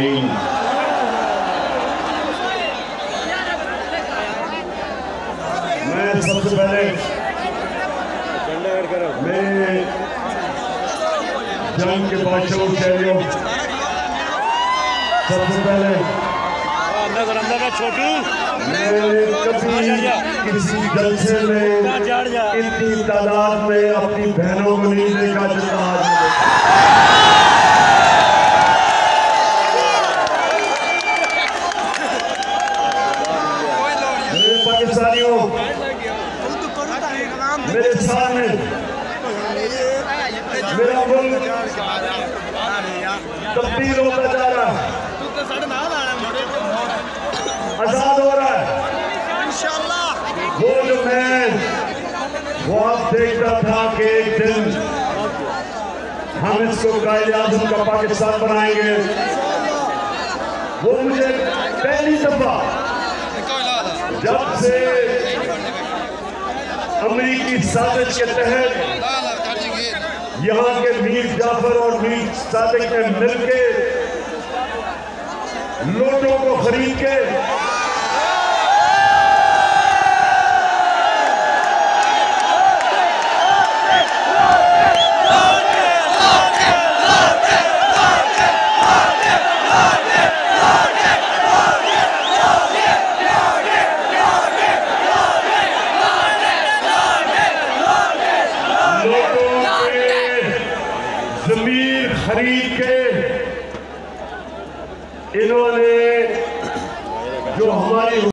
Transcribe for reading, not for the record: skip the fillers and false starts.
अजमाइन। मैं सबसे पहले मेरे जंग के बादशाह शहरियों, सबसे पहले मैंने कभी किसी जलसे में इतनी तादाद में अपनी बहनों को नहीं देखा जितना आज मेरे पाकिस्तानियों, मेरे सामने मेरा मुल्क तब्दील होता जा रहा है, आजाद हो रहा है। वो जो मैं आप देखता था कि एक दिन हम इसको कायदे आज़म का पाकिस्तान बनाएंगे, वो मुझे पहली दफा जब से अमेरिकी साजिश के तहत यहाँ के मीर जाफर और मीर सादिक ने मिलकर नोटों को खरीद के जमीन खरीद के